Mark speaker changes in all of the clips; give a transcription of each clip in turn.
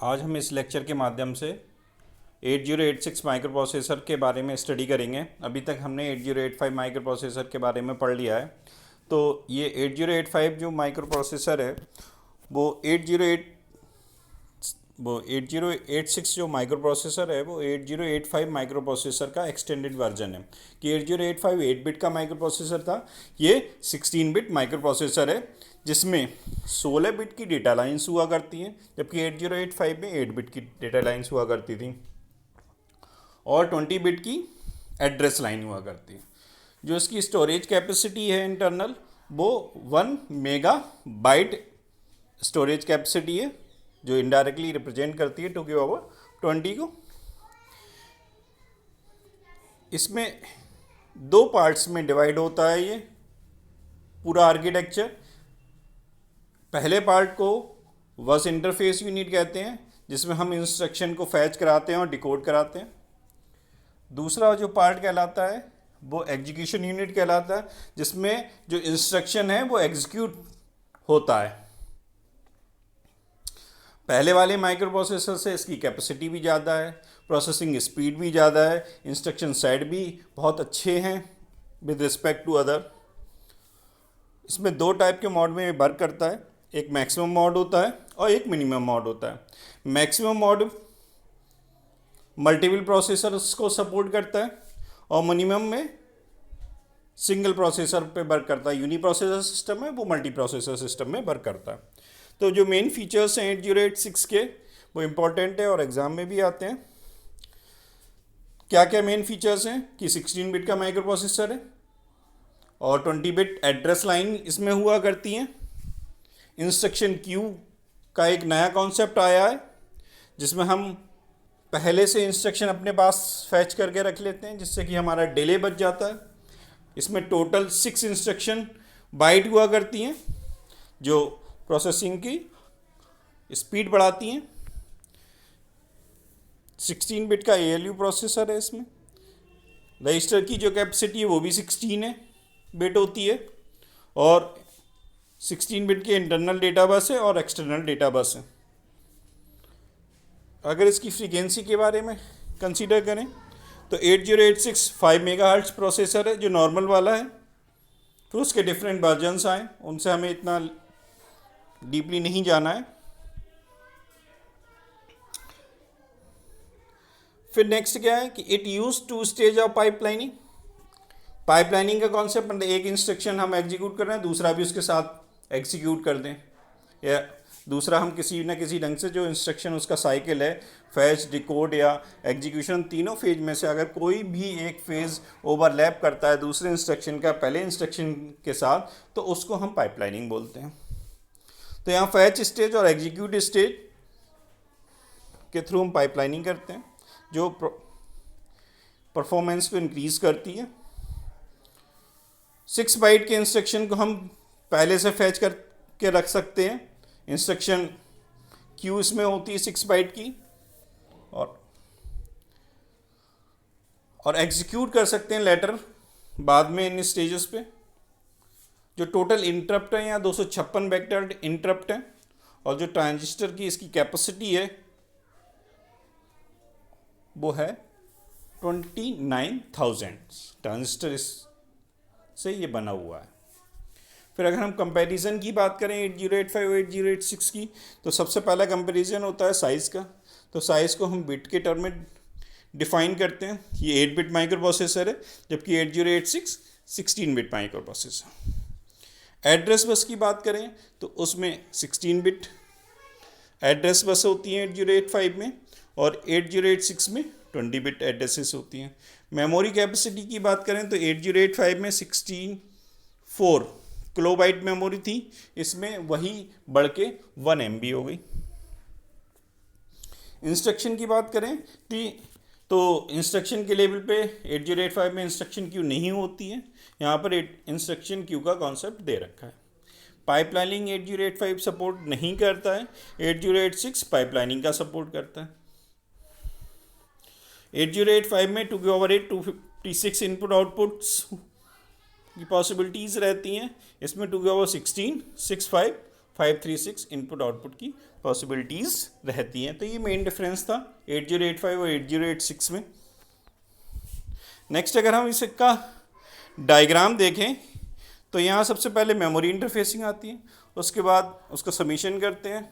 Speaker 1: आज हम इस लेक्चर के माध्यम से 8086 माइक्रो प्रोसेसर के बारे में स्टडी करेंगे। अभी तक हमने 8085 माइक्रो प्रोसेसर के बारे में पढ़ लिया है। तो ये 8085 जो माइक्रो प्रोसेसर है वो 8086 जो माइक्रो प्रोसेसर है वो 8085 माइक्रो प्रोसेसर का एक्सटेंडेड वर्जन है। कि 8085 8 बिट का माइक्रो प्रोसेसर था, ये 16 बिट माइक्रो प्रोसेसर है जिसमें 16 बिट की डेटा लाइन्स हुआ करती हैं, जबकि 8085 में 8 बिट की डेटा लाइन्स हुआ करती थी और 20 बिट की एड्रेस लाइन हुआ करती है। जो इसकी स्टोरेज कैपेसिटी है इंटरनल वो 1 मेगा बाइट स्टोरेज कैपेसिटी है, जो इनडायरेक्टली रिप्रेजेंट करती है 2 की पावर 20 को। इसमें दो पार्ट्स में डिवाइड होता है ये पूरा आर्किटेक्चर। पहले पार्ट को बस इंटरफेस यूनिट कहते हैं, जिसमें हम इंस्ट्रक्शन को फैच कराते हैं और डिकोड कराते हैं। दूसरा जो पार्ट कहलाता है वो एग्जीक्यूशन यूनिट कहलाता है, जिसमें जो इंस्ट्रक्शन है वो एग्जीक्यूट होता है। पहले वाले माइक्रो प्रोसेसर से इसकी कैपेसिटी भी ज़्यादा है, प्रोसेसिंग स्पीड भी ज़्यादा है, इंस्ट्रक्शन सेट भी बहुत अच्छे हैं विद रिस्पेक्ट टू अदर। इसमें दो टाइप के मोड में वर्क करता है, एक मैक्सिमम मोड होता है और एक मिनिमम मोड होता है। मैक्सिमम मोड मल्टीपल प्रोसेसर्स को सपोर्ट करता है और मिनिमम में सिंगल प्रोसेसर पे वर्क करता है। यूनी प्रोसेसर सिस्टम है वो मल्टी प्रोसेसर सिस्टम में वर्क करता है। तो जो मेन फीचर्स हैं 8086 के वो इम्पोर्टेंट है और एग्ज़ाम में भी आते हैं। क्या क्या मेन फीचर्स हैं कि 16 बिट का माइक्रो प्रोसेसर है और 20 बिट एड्रेस लाइन इसमें हुआ करती हैं। इंस्ट्रक्शन क्यू का एक नया कॉन्सेप्ट आया है, जिसमें हम पहले से इंस्ट्रक्शन अपने पास फैच करके रख लेते हैं, जिससे कि हमारा डिले बच जाता है। इसमें टोटल 6 इंस्ट्रक्शन बाइट हुआ करती हैं, जो प्रोसेसिंग की स्पीड बढ़ाती हैं। 16 बिट का ALU प्रोसेसर है। इसमें रजिस्टर की जो कैपेसिटी है वो भी 16 बिट होती है और 16 बिट के इंटरनल डेटा बस है और एक्सटर्नल डेटा बस है। अगर इसकी फ्रीक्वेंसी के बारे में कंसीडर करें तो 8086 5 मेगाहर्ट्ज़ प्रोसेसर है, जो नॉर्मल वाला है। फिर उसके डिफरेंट वर्जन्स आए, उनसे हमें इतना डीपली नहीं जाना है। फिर नेक्स्ट क्या है कि it use 2 stage of pipelining. Pipelining का कॉन्सेप्ट मतलब एक इंस्ट्रक्शन हम एग्जीक्यूट कर रहे हैं, दूसरा भी उसके साथ एग्जीक्यूट कर दें, या दूसरा हम किसी न किसी ढंग से जो इंस्ट्रक्शन उसका साइकिल है, फैच, डिकोड या एग्जीक्यूशन, तीनों फेज में से अगर कोई भी एक फेज ओवरलैप करता है दूसरे इंस्ट्रक्शन का पहले इंस्ट्रक्शन के साथ, तो उसको हम पाइपलाइनिंग बोलते हैं। तो यहाँ फैच स्टेज और एग्जीक्यूट स्टेज के थ्रू हम पाइपलाइनिंग करते हैं, जो परफॉर्मेंस को इंक्रीज करती है। 6 बाइट के इंस्ट्रक्शन को हम पहले से फैच करके रख सकते हैं। इंस्ट्रक्शन क्यू इसमें होती है 6 बाइट की, और एग्जीक्यूट कर सकते हैं लेटर बाद में इन स्टेजेस पे। जो टोटल इंटरप्ट है यहाँ 256 वेक्टर इंटरप्ट है, और जो ट्रांजिस्टर की इसकी कैपेसिटी है वो है 29,000 ट्रांजिस्टर से ये बना हुआ है। फिर अगर हम कंपैरिजन की बात करें 8085 और 8086 की, तो सबसे पहला कंपैरिजन होता है साइज़ का। तो साइज़ को हम बिट के टर्म में डिफाइन करते हैं। ये 8 बिट माइक्रो प्रोसेसर है, जबकि 8086 16 bit micro processor. Address bus की बात करें तो उसमें 16 बिट एड्रेस बस होती हैं 8085 में, और 8086 में 20 बिट एड्रेसेस होती हैं। मेमोरी कैपेसिटी की बात करें तो 8085 में 64 किलोबाइट मेमोरी थी, इसमें वही बढ़ के 1 MB हो गई। इंस्ट्रक्शन की बात करें तो इंस्ट्रक्शन के लेवल पे 8085 में इंस्ट्रक्शन क्यू नहीं होती है, यहाँ पर इंस्ट्रक्शन क्यू का कॉन्सेप्ट दे रखा है। पाइपलाइनिंग 8085 सपोर्ट नहीं करता है, 8086 पाइपलाइनिंग का सपोर्ट करता है। 8085 में 2 की पावर 8 256 इनपुट आउटपुट्स की पॉसिबिलिटीज़ रहती हैं। इसमें 2 की पावर 16, 65 536 इनपुट आउटपुट की पॉसिबिलिटीज़ रहती हैं। तो ये मेन डिफरेंस था 8085 और 8086 में। नेक्स्ट अगर हम इसका डायग्राम देखें तो यहाँ सबसे पहले मेमोरी इंटरफेसिंग आती है, उसके बाद उसका सबमिशन करते हैं,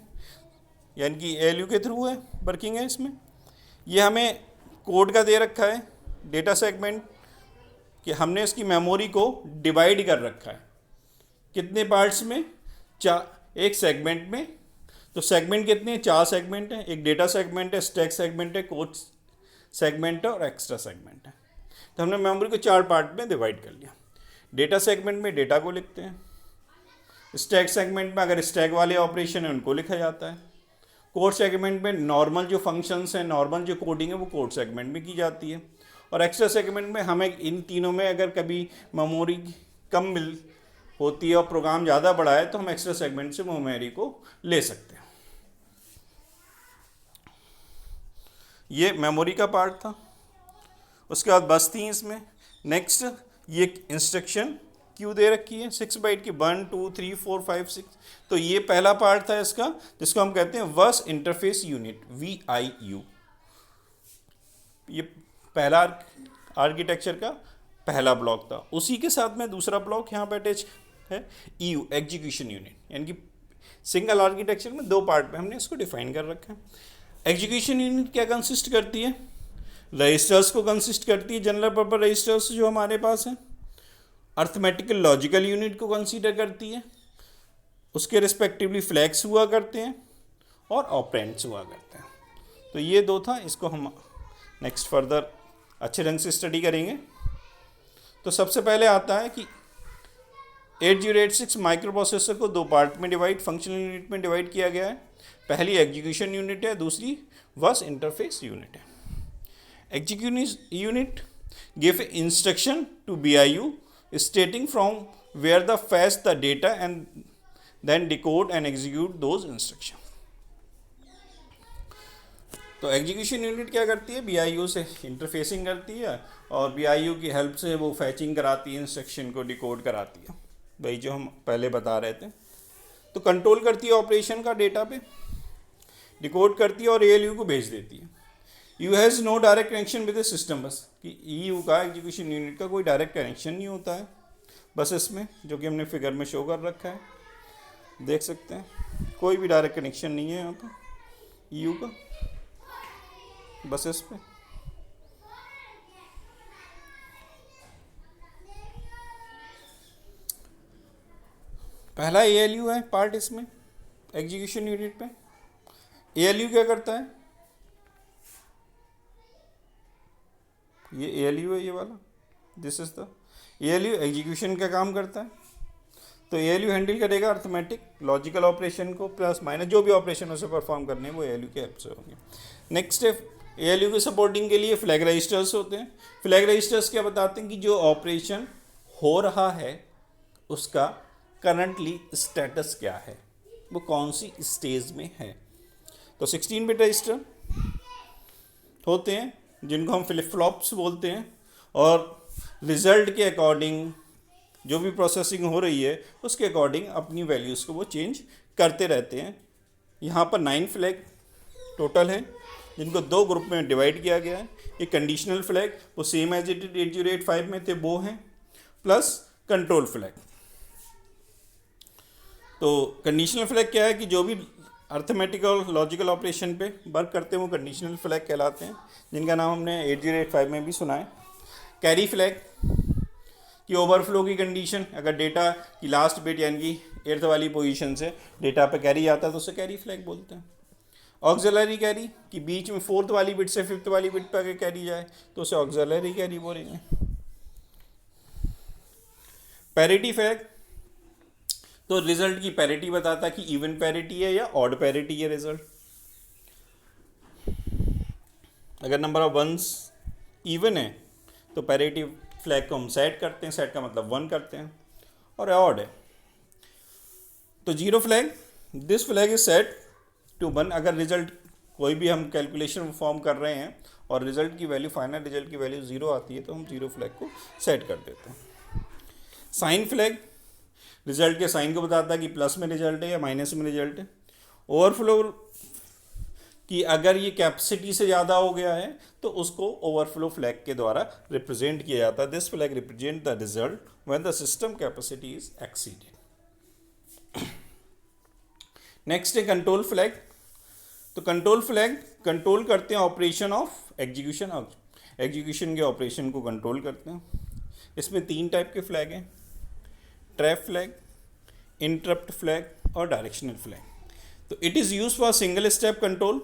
Speaker 1: यानी कि ALU के थ्रू है, वर्किंग है इसमें। ये हमें कोड का दे रखा है डेटा सेगमेंट कि हमने इसकी मेमोरी को डिवाइड कर रखा है कितने पार्ट्स में, एक सेगमेंट में। तो सेगमेंट कितने हैं? 4 सेगमेंट हैं। एक डेटा सेगमेंट है, स्टैक सेगमेंट है, कोड सेगमेंट है और एक्स्ट्रा सेगमेंट है। तो हमने मेमोरी को 4 पार्ट में डिवाइड कर लिया। डेटा सेगमेंट में डेटा को लिखते हैं, स्टैक सेगमेंट में अगर स्टैक वाले ऑपरेशन है उनको लिखा जाता है, कोड सेगमेंट में नॉर्मल जो फंक्शंस हैं, नॉर्मल जो कोडिंग है वो कोड सेगमेंट में की जाती है, और एक्स्ट्रा सेगमेंट में हमें इन तीनों में अगर कभी मेमोरी कम मिल होती है और प्रोग्राम ज़्यादा बड़ा है तो हम एक्स्ट्रा सेगमेंट से मेमोरी को ले सकते हैं। ये मेमोरी का पार्ट था। उसके बाद बस थी इसमें। नेक्स्ट ये इंस्ट्रक्शन क्यू दे रखी है 6 बाइट की, 1 2 3 4 5 6। तो ये पहला पार्ट था इसका, जिसको हम कहते हैं बस इंटरफेस यूनिट, VIU। ये पहला आर्किटेक्चर का पहला ब्लॉक था। उसी के साथ में दूसरा ब्लॉक यहाँ पे अटैच है, EU एग्जीक्यूशन यूनिट, यानी कि सिंगल आर्किटेक्चर में 2 पार्ट में हमने इसको डिफाइन कर रखा है। एग्जीक्यूशन यूनिट क्या कंसिस्ट करती है? रजिस्टर्स को कंसिस्ट करती है, जनरल पर्पस रजिस्टर्स जो हमारे पास हैं। अर्थमेटिकल लॉजिकल यूनिट को कंसीडर करती है, उसके रिस्पेक्टिवली फ्लैग्स हुआ करते हैं और ऑपरेंड्स हुआ करते हैं। तो ये 2 था, इसको हम नेक्स्ट फर्दर अच्छे ढंग से स्टडी करेंगे। तो सबसे पहले आता है कि 8086 माइक्रो प्रोसेसर को 2 पार्ट में डिवाइड, फंक्शनल यूनिट में डिवाइड किया गया है। पहली एग्जीक्यूशन यूनिट है, दूसरी बस इंटरफेस यूनिट है। Execution unit give instruction to BIU stating from where the fetch the data and then decode and execute those instruction। तो एग्जीक्यूशन यूनिट क्या करती है? BIU से इंटरफेसिंग करती है और BIU की हेल्प से वो फैचिंग कराती है, इंस्ट्रक्शन को डिकोड कराती है, वही जो हम पहले बता रहे थे। तो कंट्रोल करती है ऑपरेशन का डेटा पे, डिकोड करती है और ALU को भेज देती है। U has no direct connection with the system bus, कि EU का एग्जीक्यूशन यूनिट का कोई डायरेक्ट कनेक्शन नहीं होता है बस इसमें, जो कि हमने फिगर में शो कर रखा है, देख सकते हैं। कोई भी डायरेक्ट कनेक्शन नहीं है यहाँ पर EU का बस इस पे। पहला ALU है पार्ट इसमें एग्जीक्यूशन यूनिट पे। ALU क्या करता है? ये ALU है, ये वाला, this is the ALU execution का काम करता है। तो ALU हैंडल करेगा अर्थमेटिक लॉजिकल ऑपरेशन को, प्लस माइनस जो भी ऑपरेशन उसे परफॉर्म करने हैं वो ALU के हेल्प से होंगे। नेक्स्ट है ALU के सपोर्टिंग के लिए फ्लैग रजिस्टर्स होते हैं। फ्लैग रजिस्टर्स क्या बताते हैं कि जो ऑपरेशन हो रहा है उसका करंटली स्टेटस क्या है, वो कौन सी स्टेज में है। तो 16 बिट रजिस्टर होते हैं जिनको हम फ्लिप फ्लॉप्स बोलते हैं, और रिज़ल्ट के अकॉर्डिंग जो भी प्रोसेसिंग हो रही है उसके अकॉर्डिंग अपनी वैल्यूज़ को वो चेंज करते रहते हैं। यहाँ पर 9 फ्लैग टोटल हैं जिनको 2 ग्रुप में डिवाइड किया गया है। एक कंडीशनल फ्लैग वो सेम एज इट 8085 में थे वो हैं, प्लस कंट्रोल फ्लैग। तो कंडीशनल फ्लैग क्या है कि जो भी अर्थमेटिक और लॉजिकल ऑपरेशन पे वर्क करते हैं वो कंडीशनल फ्लैग कहलाते हैं, जिनका नाम हमने 8085 में भी सुना है। कैरी फ्लैग कि ओवरफ्लो की कंडीशन, अगर डेटा की लास्ट बिट यानी कि 8th वाली पोजीशन से डेटा पे कैरी आता है तो उसे कैरी फ्लैग बोलते हैं। ऑक्सिलरी कैरी कि बीच में 4th वाली बिट से 5th वाली बिट पे अगर कैरी जाए तो उसे ऑक्सिलरी कैरी बोलेंगे। पैरिटी फ्लैग तो रिजल्ट की पैरिटी बताता है कि इवन पैरिटी है या ऑड पैरिटी है रिजल्ट। अगर नंबर ऑफ वंस इवन है तो पैरिटी फ्लैग को हम सेट करते हैं, सेट का मतलब 1 करते हैं, और ऑड है तो 0 flag, this flag is set to 1। अगर रिजल्ट कोई भी हम कैलकुलेशन परफॉर्म कर रहे हैं और रिजल्ट की वैल्यू, फाइनल रिजल्ट की वैल्यू 0 आती है तो हम 0 फ्लैग को सेट कर देते हैं। साइन फ्लैग रिजल्ट के साइन को बताता है कि प्लस में रिजल्ट है या माइनस में रिजल्ट है। ओवरफ्लो कि अगर ये कैपेसिटी से ज़्यादा हो गया है तो उसको ओवरफ्लो फ्लैग के द्वारा रिप्रेजेंट किया जाता है। This flag represent the result when the system capacity is exceeded. Next है कंट्रोल फ्लैग। तो कंट्रोल फ्लैग कंट्रोल करते हैं ऑपरेशन ऑफ एग्जीक्यूशन के ऑपरेशन को कंट्रोल करते हैं। इसमें 3 टाइप के फ्लैग हैं, ट्रैप फ्लैग, इंटरप्ट फ्लैग और डायरेक्शनल फ्लैग। तो it is use for single step control,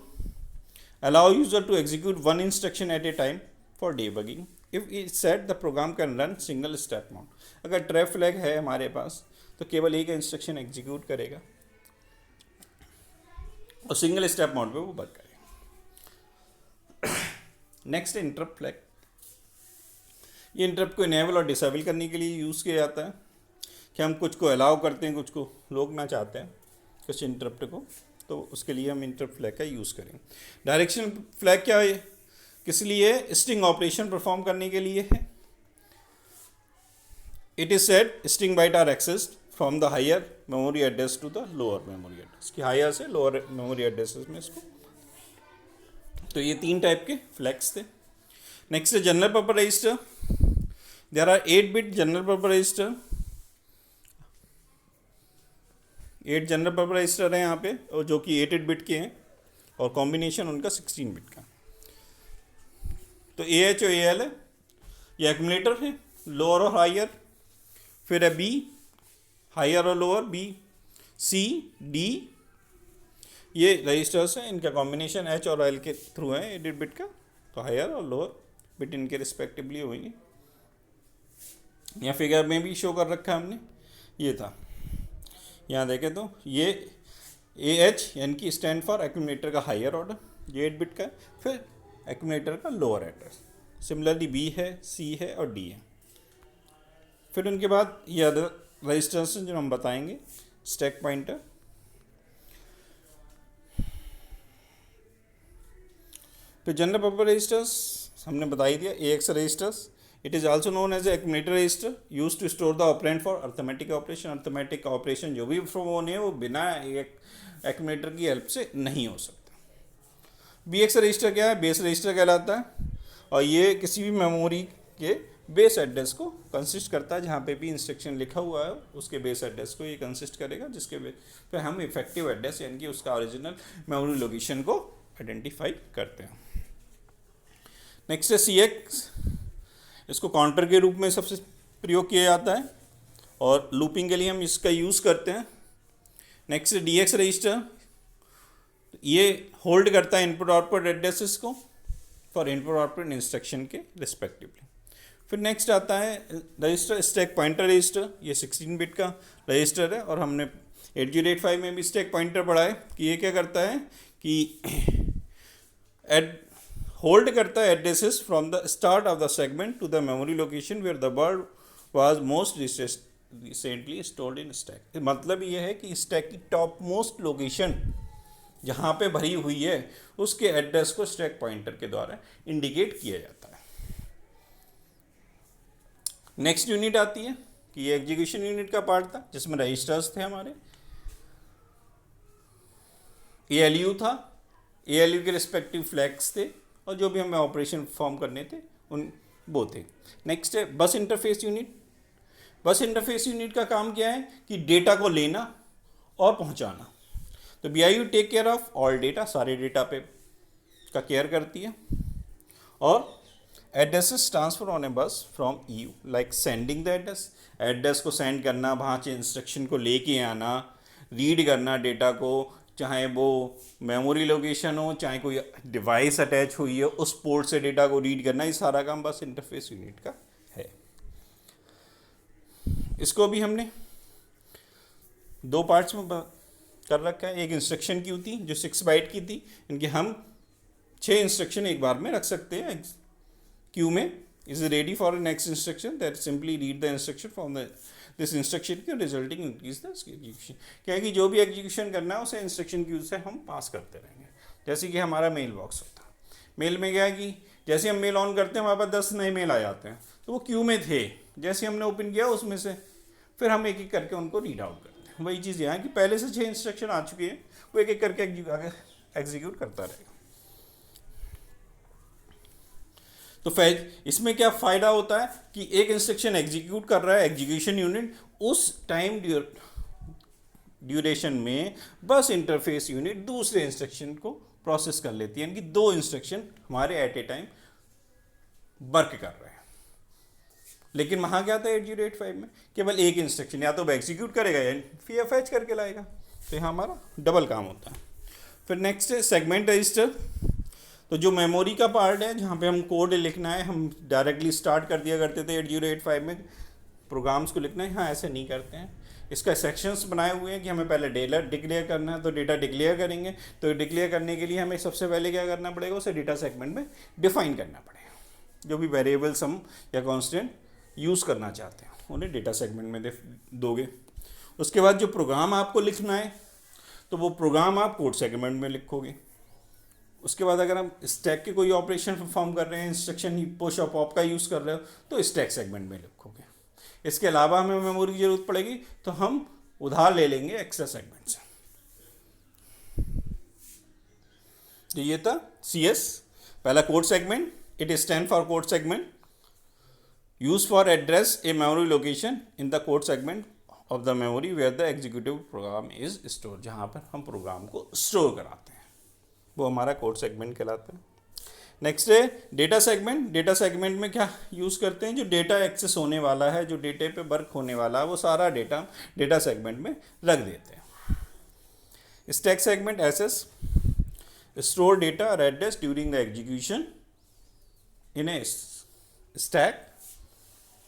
Speaker 1: allow user to execute one instruction at a time for debugging if it said the program can run single step mode। अगर trap flag है हमारे पास तो केवल एक instruction execute करेगा और single step mode पे वो वर्क करेगा। Next interrupt flag. ये इंटरप्ट को इनेबल और डिसेबल करने के लिए यूज़ किया जाता है कि हम कुछ को अलाउ करते हैं, कुछ को रोकना चाहते हैं कुछ इंटरप्ट को, तो उसके लिए हम इंटरप्ट फ्लैग का यूज़ करेंगे। डायरेक्शन फ्लैग क्या है, किस लिए? स्ट्रिंग ऑपरेशन परफॉर्म करने के लिए है। It is said string byte are accessed from the higher memory address to the lower memory address, कि हायर से लोअर मेमोरी एड्रेसेस में इसको। तो ये 3 टाइप के फ्लैग्स थे। नेक्स्ट है general purpose register. There are 8 bit general purpose register, 8 general purpose register हैं यहाँ पे, और जो कि 8 बिट के हैं और कॉम्बिनेशन उनका 16 बिट का। तो AH और AL है, ये एक्यूमुलेटर है, लोअर और हायर। फिर है B, हायर और लोअर, B, C, D, ये रजिस्टर्स हैं, इनका कॉम्बिनेशन H और L के थ्रू है 8 बिट का। तो हायर और लोअर बिट इनके रिस्पेक्टिवली होंगे। यहाँ फिगर में भी शो कर रखा है हमने, ये था। यहाँ देखें तो ये AH यानी कि स्टैंड फॉर एक्यूमुलेटर का हायर ऑर्डर, ये 8 बिट का है। फिर एक्यूमुलेटर का लोअर एड्रेस, सिमिलरली B है, C है और D है। फिर उनके बाद ये अदर रजिस्टर्स जो हम बताएंगे, स्टैक पॉइंटर, फिर जनरल पर्पस रजिस्टर्स हमने बता ही दिया। AX registers, it is also known as accumulator register, use to store the operand for arithmetic operation. Arithmetic operation जो भी परफॉर्म होने हैं वो बिना एक्यूमुलेटर की हेल्प से नहीं हो सकता। BX रजिस्टर क्या है? बेस रजिस्टर कहलाता है, और ये किसी भी मेमोरी के बेस एड्रेस को कंसिस्ट करता है। जहाँ पे भी इंस्ट्रक्शन लिखा हुआ है उसके बेस एड्रेस को ये कंसिस्ट करेगा, जिसके पे हम इफेक्टिव एड्रेस यानी कि उसका ओरिजिनल मेमोरी लोकेशन को आइडेंटिफाई करते हैं। नेक्स्ट है CX, इसको काउंटर के रूप में सबसे प्रयोग किया जाता है और लूपिंग के लिए हम इसका यूज़ करते हैं। नेक्स्ट DX रजिस्टर, ये होल्ड करता है इनपुट आउटपुट एड्रेसेस को फॉर इनपुट आउटपुट इंस्ट्रक्शन के रिस्पेक्टिवली। फिर नेक्स्ट आता है रजिस्टर स्टैक पॉइंटर रजिस्टर, ये 16 बिट का रजिस्टर है, और हमने 8085 में भी स्टैक पॉइंटर पढ़ा है कि ये क्या करता है कि होल्ड करता है addresses from the start of the segment to the memory location where the word was most recently stored in stack. मतलब ये है कि स्टैक की टॉप मोस्ट लोकेशन जहाँ पे भरी हुई है उसके एड्रेस को स्टैक पॉइंटर के द्वारा इंडिकेट किया जाता है। नेक्स्ट यूनिट आती है कि ये एग्जीक्यूशन यूनिट का पार्ट था जिसमें रजिस्टर्स थे हमारे, ALU था, ALU के रिस्पेक्टिव फ्लैग्स थे, और जो भी हमें ऑपरेशन परफॉर्म करने थे उन वो थे। नेक्स्ट है बस इंटरफेस यूनिट। बस इंटरफेस यूनिट का काम क्या है कि डेटा को लेना और पहुंचाना। तो BIU take care of all data, सारे डेटा पे का केयर करती है, और एड्रेसेस ट्रांसफर ऑन ए बस from EU, like sending the address को सेंड करना, वहाँ से इंस्ट्रक्शन को लेके आना, रीड करना डेटा को, चाहे वो मेमोरी लोकेशन हो, चाहे कोई डिवाइस अटैच हुई है उस पोर्ट से डेटा को रीड करना, ये सारा काम बस इंटरफेस यूनिट का है। इसको भी हमने 2 पार्ट्स में कर रखा है। एक इंस्ट्रक्शन क्यू थी जो 6 बाइट की थी, इनके हम 6 इंस्ट्रक्शन एक बार में रख सकते हैं क्यू में। Is ready for next instruction that simply read the instruction from the this instruction queue resulting increase the execution. क्या है कि जो भी एग्जीक्यूशन करना है उसे इंस्ट्रक्शन क्यू से हम पास करते रहेंगे। जैसे कि हमारा मेल बॉक्स होता है, मेल में क्या है कि जैसे हम मेल ऑन करते हैं हमारे पास 10 नए मेल आ जाते हैं, तो वो क्यू में थे, जैसे हमने ओपन किया उसमें से फिर हम एक एक करके उनको रीड आउट करते हैं। वही चीज़ यहाँ कि पहले से 6 इंस्ट्रक्शन आ चुके हैं, वो एक एक करके एग्जीक्यूट करता रहेगा। तो इसमें क्या फ़ायदा होता है कि एक इंस्ट्रक्शन एग्जीक्यूट कर रहा है एग्जीक्यूशन यूनिट, उस टाइम ड्यूरेशन में बस इंटरफेस यूनिट दूसरे इंस्ट्रक्शन को प्रोसेस कर लेती है, यानी कि 2 इंस्ट्रक्शन हमारे एट ए टाइम वर्क कर रहे हैं। लेकिन वहाँ क्या था 8085 में, केवल एक इंस्ट्रक्शन या तो वो एग्जीक्यूट करेगा या फिर फैच करके लाएगा। तो यहाँ हमारा डबल काम होता है। फिर नेक्स्ट है सेगमेंट रजिस्टर। तो जो मेमोरी का पार्ट है जहाँ पे हम कोड लिखना है, हम डायरेक्टली स्टार्ट कर दिया करते थे 8085 में प्रोग्राम्स को लिखना है, यहाँ ऐसे नहीं करते हैं। इसका सेक्शंस बनाए हुए हैं कि हमें पहले डेटा डिक्लेयर करना है, तो डेटा डिक्लेयर करेंगे। तो डिक्लेयर करने के लिए हमें सबसे पहले क्या करना पड़ेगा, उसे डेटा सेगमेंट में डिफाइन करना पड़ेगा। जो भी वेरिएबल सम या कांस्टेंट यूज़ करना चाहते हैं उन्हें डेटा सेगमेंट में दोगे। उसके बाद जो प्रोग्राम आपको लिखना है तो वो प्रोग्राम आप कोड सेगमेंट में लिखोगे। उसके बाद अगर हम स्टैक के कोई ऑपरेशन परफॉर्म कर रहे हैं, इंस्ट्रक्शन पुश और पॉप का यूज़ कर रहे हो, तो स्टैक सेगमेंट में लिखोगे। इसके अलावा हमें मेमोरी की ज़रूरत पड़ेगी तो हम उधार ले लेंगे एक्स्ट्रा सेगमेंट से। तो ये था CS, पहला code segment. It is stand for code segment, use for address a memory location in the code segment of the memory where the executive program is store. जहाँ पर हम प्रोग्राम को store कराते हैं वो हमारा कोड सेगमेंट कहलाता है। नेक्स्ट है डेटा सेगमेंट। डेटा सेगमेंट में क्या यूज़ करते हैं, जो डेटा एक्सेस होने वाला है, जो डेटे पे वर्क होने वाला है, वो सारा डेटा डेटा सेगमेंट में रख देते हैं। Stack segment access store data और address during the execution in a stack,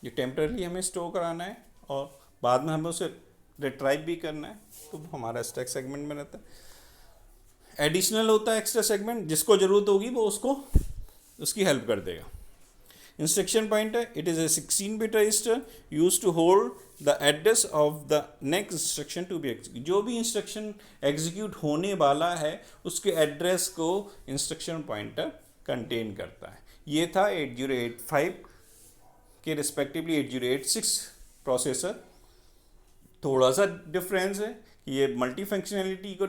Speaker 1: जो टेम्पररी हमें स्टोर कराना है और बाद में हमें उसे रिट्राइव भी करना है, तो हमारा स्टैक सेगमेंट में रहता है। एडिशनल होता है एक्स्ट्रा सेगमेंट, जिसको ज़रूरत होगी वो उसकी हेल्प कर देगा। Instruction pointer, it is a 16-bit register use to hold the address of the next instruction to be execute. जो भी इंस्ट्रक्शन एग्जीक्यूट होने वाला है उसके एड्रेस को इंस्ट्रक्शन पॉइंटर कंटेन करता है। ये था 8085 के रिस्पेक्टिवली 8086 प्रोसेसर। थोड़ा सा डिफरेंस है कि ये मल्टी फंक्शनैलिटी को